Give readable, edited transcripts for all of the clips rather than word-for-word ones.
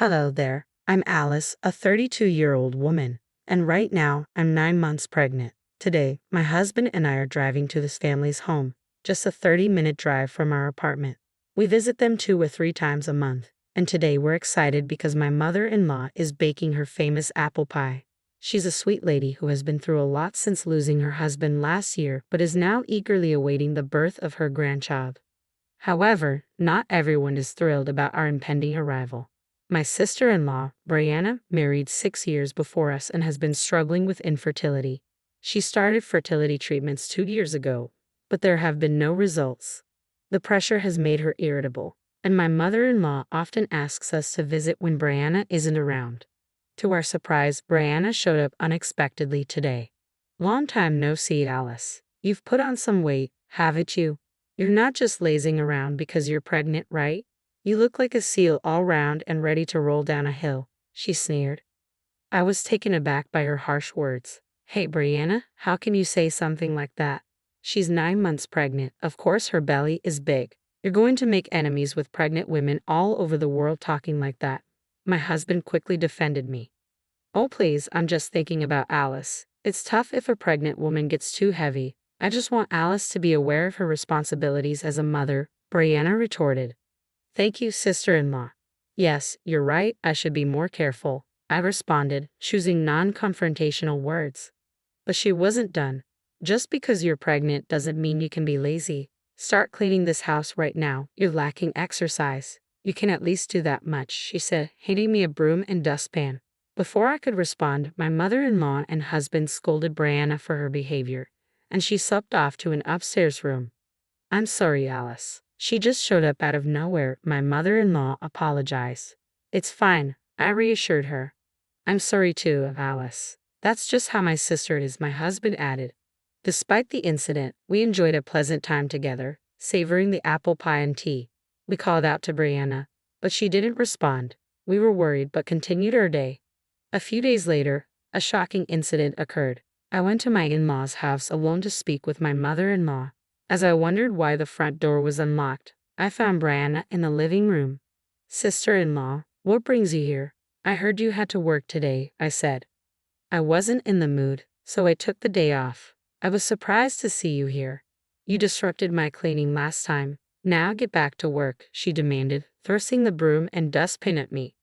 Hello there. I'm Alice, a 32-year-old woman, and right now I'm 9 months pregnant. Today, my husband and I are driving to this family's home, just a 30-minute drive from our apartment. We visit them 2 or 3 times a month, and today we're excited because my mother-in-law is baking her famous apple pie. She's a sweet lady who has been through a lot since losing her husband last year but is now eagerly awaiting the birth of her grandchild. However, not everyone is thrilled about our impending arrival. My sister-in-law, Brianna, married 6 years before us and has been struggling with infertility. She started fertility treatments 2 years ago, but there have been no results. The pressure has made her irritable, and my mother-in-law often asks us to visit when Brianna isn't around. To our surprise, Brianna showed up unexpectedly today. Long time no see, Alice. You've put on some weight, haven't you? You're not just lazing around because you're pregnant, right? You look like a seal all round and ready to roll down a hill, she sneered. I was taken aback by her harsh words. Hey, Brianna, how can you say something like that? She's 9 months pregnant. Of course her belly is big. You're going to make enemies with pregnant women all over the world talking like that. My husband quickly defended me. Oh, please, I'm just thinking about Alice. It's tough if a pregnant woman gets too heavy. I just want Alice to be aware of her responsibilities as a mother, Brianna retorted. Thank you, sister-in-law. Yes, you're right, I should be more careful, I responded, choosing non-confrontational words. But she wasn't done. Just because you're pregnant doesn't mean you can be lazy. Start cleaning this house right now. You're lacking exercise. You can at least do that much, she said, handing me a broom and dustpan. Before I could respond, my mother-in-law and husband scolded Brianna for her behavior, and she supped off to an upstairs room. I'm sorry, Alice. She just showed up out of nowhere, my mother-in-law apologized. It's fine, I reassured her. I'm sorry too, Alice. That's just how my sister is, my husband added. Despite the incident, we enjoyed a pleasant time together, savoring the apple pie and tea. We called out to Brianna, but she didn't respond. We were worried but continued our day. A few days later, a shocking incident occurred. I went to my in-laws' house alone to speak with my mother-in-law. As I wondered why the front door was unlocked, I found Brianna in the living room. Sister-in-law, what brings you here? I heard you had to work today, I said. I wasn't in the mood, so I took the day off. I was surprised to see you here. You disrupted my cleaning last time. Now get back to work, she demanded, thrusting the broom and dustpan at me.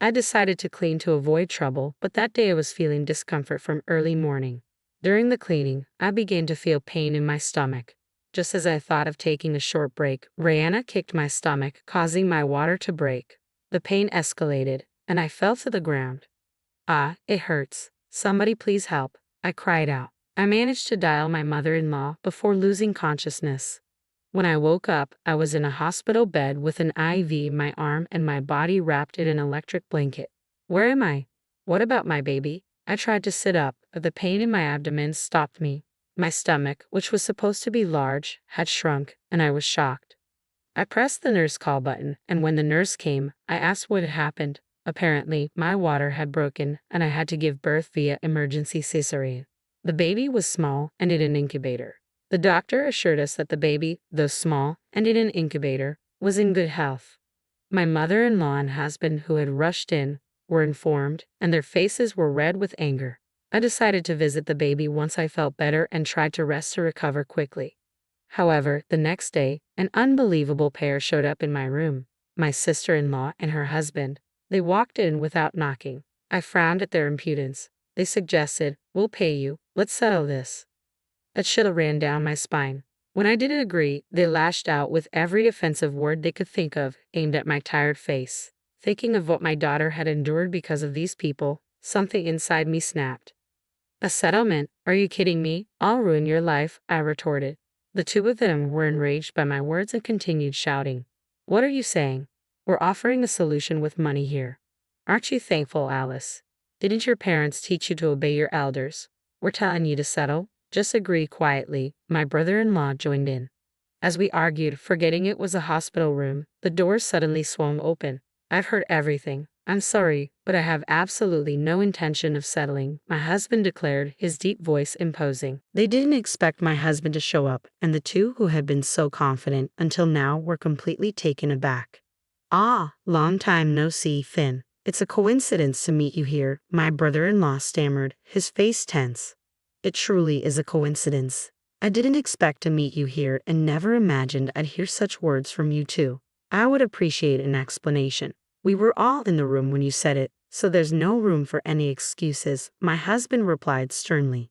I decided to clean to avoid trouble, but that day I was feeling discomfort from early morning. During the cleaning, I began to feel pain in my stomach. Just as I thought of taking a short break, Brianna kicked my stomach, causing my water to break. The pain escalated, and I fell to the ground. Ah, it hurts. Somebody please help, I cried out. I managed to dial my mother-in-law before losing consciousness. When I woke up, I was in a hospital bed with an IV in my arm and my body wrapped in an electric blanket. Where am I? What about my baby? I tried to sit up, but the pain in my abdomen stopped me. My stomach, which was supposed to be large, had shrunk, and I was shocked. I pressed the nurse call button, and when the nurse came, I asked what had happened. Apparently, my water had broken, and I had to give birth via emergency cesarean. The baby was small and in an incubator. The doctor assured us that the baby, though small and in an incubator, was in good health. My mother-in-law and husband, who had rushed in, were informed, and their faces were red with anger. I decided to visit the baby once I felt better and tried to rest to recover quickly. However, the next day, an unbelievable pair showed up in my room, my sister-in-law and her husband. They walked in without knocking. I frowned at their impudence. They suggested, "We'll pay you, let's settle this." A chill ran down my spine. When I didn't agree, they lashed out with every offensive word they could think of, aimed at my tired face. Thinking of what my daughter had endured because of these people, something inside me snapped. A settlement? Are you kidding me? I'll ruin your life, I retorted. The two of them were enraged by my words and continued shouting. What are you saying? We're offering a solution with money here. Aren't you thankful, Alice? Didn't your parents teach you to obey your elders? We're telling you to settle. Just agree quietly. My brother-in-law joined in. As we argued, forgetting it was a hospital room, the doors suddenly swung open. I've heard everything. I'm sorry, but I have absolutely no intention of settling, my husband declared, his deep voice imposing. They didn't expect my husband to show up, and the two who had been so confident until now were completely taken aback. Ah, long time no see, Finn. It's a coincidence to meet you here, my brother-in-law stammered, his face tense. It truly is a coincidence. I didn't expect to meet you here and never imagined I'd hear such words from you too. I would appreciate an explanation. We were all in the room when you said it, so there's no room for any excuses, my husband replied sternly.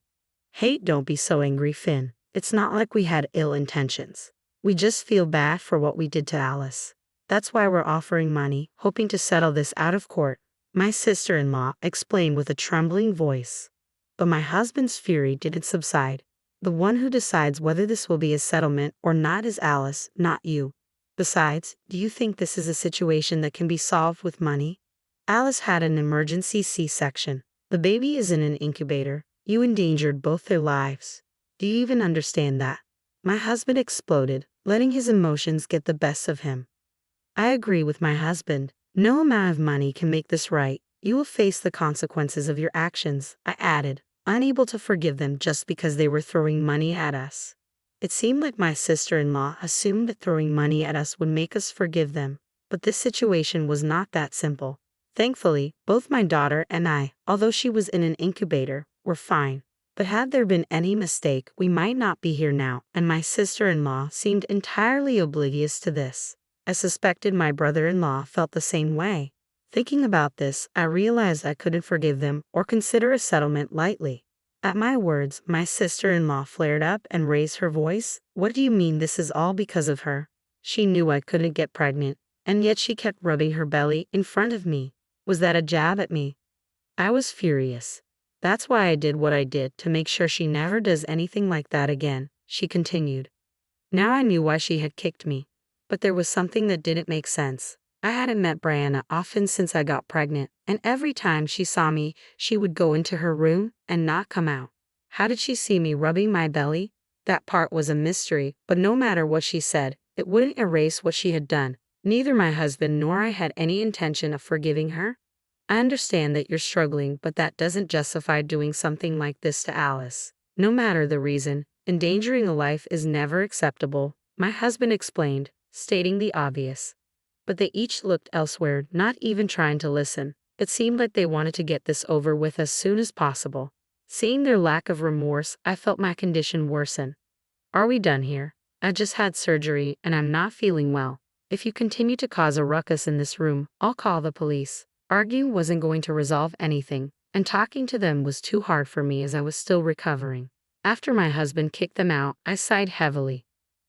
Hey, don't be so angry, Finn. It's not like we had ill intentions. We just feel bad for what we did to Alice. That's why we're offering money, hoping to settle this out of court, my sister-in-law explained with a trembling voice. But my husband's fury didn't subside. The one who decides whether this will be a settlement or not is Alice, not you. Besides, do you think this is a situation that can be solved with money? Alice had an emergency C-section. The baby is in an incubator. You endangered both their lives. Do you even understand that? My husband exploded, letting his emotions get the best of him. I agree with my husband. No amount of money can make this right. You will face the consequences of your actions, I added, unable to forgive them just because they were throwing money at us. It seemed like my sister-in-law assumed that throwing money at us would make us forgive them, but this situation was not that simple. Thankfully, both my daughter and I, although she was in an incubator, were fine. But had there been any mistake, we might not be here now, and my sister-in-law seemed entirely oblivious to this. I suspected my brother-in-law felt the same way. Thinking about this, I realized I couldn't forgive them or consider a settlement lightly. At my words, my sister-in-law flared up and raised her voice. What do you mean this is all because of her? She knew I couldn't get pregnant, and yet she kept rubbing her belly in front of me. Was that a jab at me? I was furious. That's why I did what I did, to make sure she never does anything like that again, she continued. Now I knew why she had kicked me. But there was something that didn't make sense. I hadn't met Brianna often since I got pregnant, and every time she saw me, she would go into her room and not come out. How did she see me rubbing my belly? That part was a mystery, but no matter what she said, it wouldn't erase what she had done. Neither my husband nor I had any intention of forgiving her. I understand that you're struggling, but that doesn't justify doing something like this to Alice. No matter the reason, endangering a life is never acceptable, my husband explained, stating the obvious. But they each looked elsewhere, not even trying to listen. It seemed like they wanted to get this over with as soon as possible. Seeing their lack of remorse, I felt my condition worsen. Are we done here? I just had surgery and I'm not feeling well. If you continue to cause a ruckus in this room, I'll call the police. Arguing wasn't going to resolve anything, and talking to them was too hard for me as I was still recovering. After my husband kicked them out, I sighed heavily.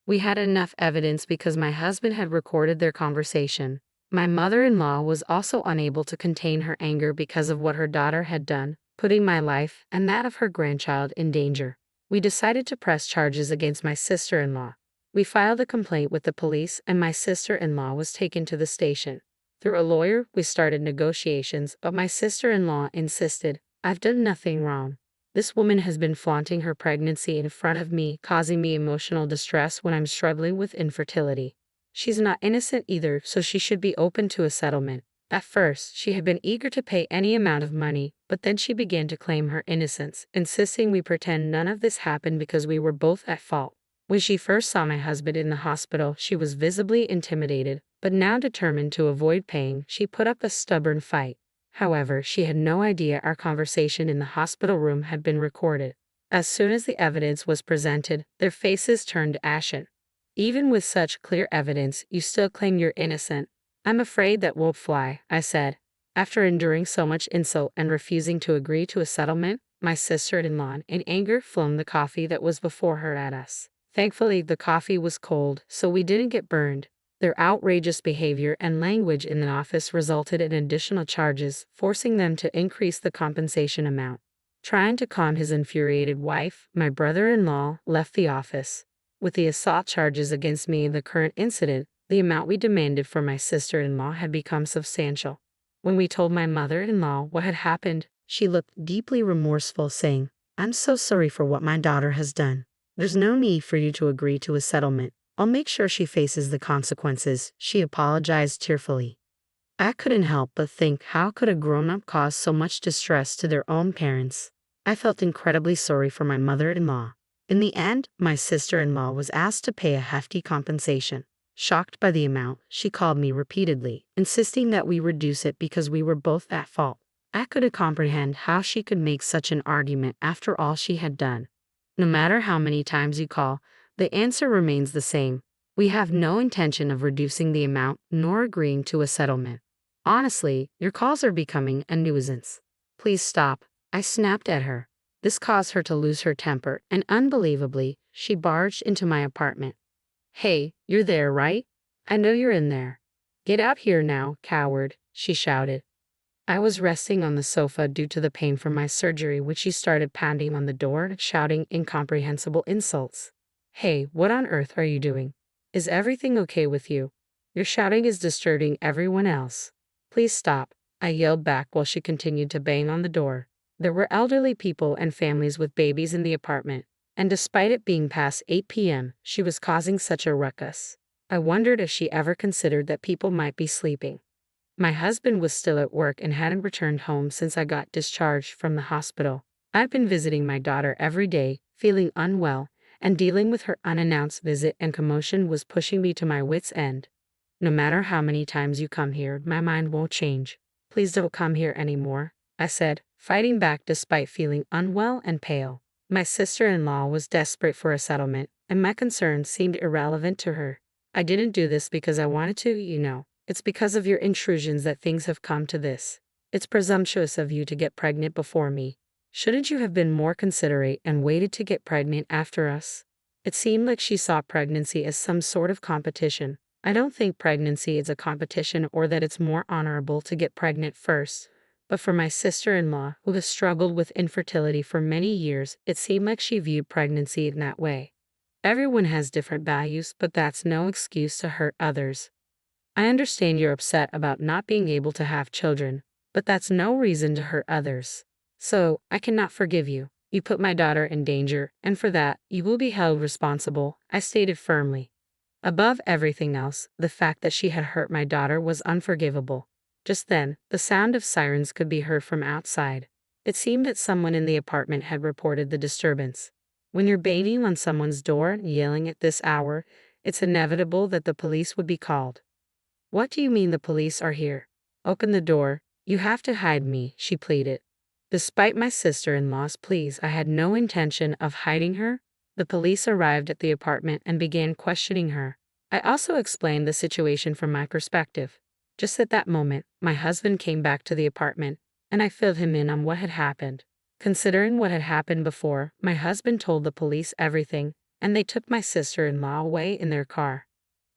We had enough evidence because my husband had recorded their conversation. My mother-in-law was also unable to contain her anger because of what her daughter had done, putting my life and that of her grandchild in danger. We decided to press charges against my sister-in-law. We filed a complaint with the police and my sister-in-law was taken to the station. Through a lawyer, we started negotiations, but my sister-in-law insisted, I've done nothing wrong. This woman has been flaunting her pregnancy in front of me, causing me emotional distress when I'm struggling with infertility. She's not innocent either, so she should be open to a settlement. At first, she had been eager to pay any amount of money, but then she began to claim her innocence, insisting we pretend none of this happened because we were both at fault. When she first saw my husband in the hospital, she was visibly intimidated, but now determined to avoid paying, she put up a stubborn fight. However, she had no idea our conversation in the hospital room had been recorded. As soon as the evidence was presented, their faces turned ashen. Even with such clear evidence, you still claim you're innocent. I'm afraid that won't fly, I said. After enduring so much insult and refusing to agree to a settlement, my sister-in-law, in anger, flung the coffee that was before her at us. Thankfully, the coffee was cold, so we didn't get burned. Their outrageous behavior and language in the office resulted in additional charges, forcing them to increase the compensation amount. Trying to calm his infuriated wife, my brother-in-law left the office. With the assault charges against me in the current incident, the amount we demanded for my sister-in-law had become substantial. When we told my mother-in-law what had happened, she looked deeply remorseful, saying, I'm so sorry for what my daughter has done. There's no need for you to agree to a settlement. I'll make sure she faces the consequences, she apologized tearfully. I couldn't help but think, how could a grown-up cause so much distress to their own parents? I felt incredibly sorry for my mother-in-law. In the end, my sister-in-law was asked to pay a hefty compensation. Shocked by the amount, she called me repeatedly, insisting that we reduce it because we were both at fault. I couldn't comprehend how she could make such an argument after all she had done. No matter how many times you call, the answer remains the same. We have no intention of reducing the amount nor agreeing to a settlement. Honestly, your calls are becoming a nuisance. Please stop. I snapped at her. This caused her to lose her temper, and unbelievably, she barged into my apartment. Hey, you're there, right? I know you're in there. Get out here now, coward, she shouted. I was resting on the sofa due to the pain from my surgery when she started pounding on the door, shouting incomprehensible insults. Hey, what on earth are you doing? Is everything okay with you? Your shouting is disturbing everyone else. Please stop, I yelled back while she continued to bang on the door. There were elderly people and families with babies in the apartment, and despite it being past 8 p.m., she was causing such a ruckus. I wondered if she ever considered that people might be sleeping. My husband was still at work and hadn't returned home since I got discharged from the hospital. I've been visiting my daughter every day, feeling unwell, and dealing with her unannounced visit and commotion was pushing me to my wits' end. No matter how many times you come here, my mind won't change. Please don't come here anymore, I said, fighting back despite feeling unwell and pale. My sister-in-law was desperate for a settlement, and my concerns seemed irrelevant to her. I didn't do this because I wanted to, you know. It's because of your intrusions that things have come to this. It's presumptuous of you to get pregnant before me. Shouldn't you have been more considerate and waited to get pregnant after us? It seemed like she saw pregnancy as some sort of competition. I don't think pregnancy is a competition or that it's more honorable to get pregnant first. But for my sister-in-law, who has struggled with infertility for many years, it seemed like she viewed pregnancy in that way. Everyone has different values, but that's no excuse to hurt others. I understand you're upset about not being able to have children, but that's no reason to hurt others. So, I cannot forgive you. You put my daughter in danger, and for that, you will be held responsible, I stated firmly. Above everything else, the fact that she had hurt my daughter was unforgivable. Just then, the sound of sirens could be heard from outside. It seemed that someone in the apartment had reported the disturbance. When you're banging on someone's door and yelling at this hour, it's inevitable that the police would be called. What do you mean the police are here? Open the door. You have to hide me, she pleaded. Despite my sister-in-law's pleas, I had no intention of hiding her. The police arrived at the apartment and began questioning her. I also explained the situation from my perspective. Just at that moment, my husband came back to the apartment, and I filled him in on what had happened. Considering what had happened before, my husband told the police everything, and they took my sister-in-law away in their car.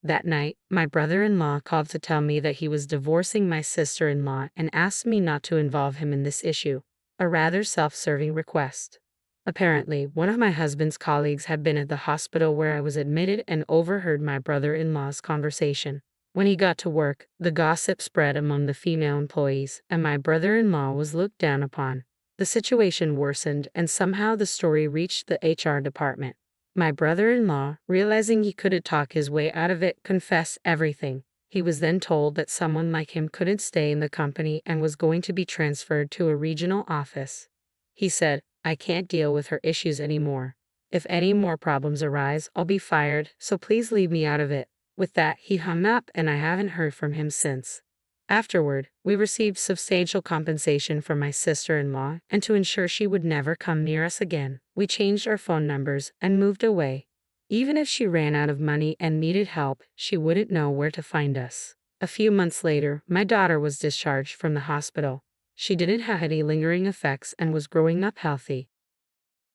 That night, my brother-in-law called to tell me that he was divorcing my sister-in-law and asked me not to involve him in this issue, a rather self-serving request. Apparently, one of my husband's colleagues had been at the hospital where I was admitted and overheard my brother-in-law's conversation. When he got to work, the gossip spread among the female employees, and my brother-in-law was looked down upon. The situation worsened, and somehow the story reached the HR department. My brother-in-law, realizing he couldn't talk his way out of it, confessed everything. He was then told that someone like him couldn't stay in the company and was going to be transferred to a regional office. He said, I can't deal with her issues anymore. If any more problems arise, I'll be fired, so please leave me out of it. With that, he hung up and I haven't heard from him since. Afterward, we received substantial compensation from my sister-in-law, and to ensure she would never come near us again, we changed our phone numbers and moved away. Even if she ran out of money and needed help, she wouldn't know where to find us. A few months later, my daughter was discharged from the hospital. She didn't have any lingering effects and was growing up healthy.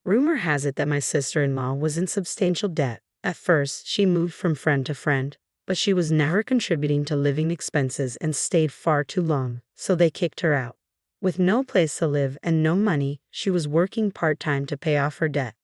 Rumor has it that my sister-in-law was in substantial debt. At first, she moved from friend to friend, but she was never contributing to living expenses and stayed far too long, so they kicked her out. With no place to live and no money, she was working part-time to pay off her debt.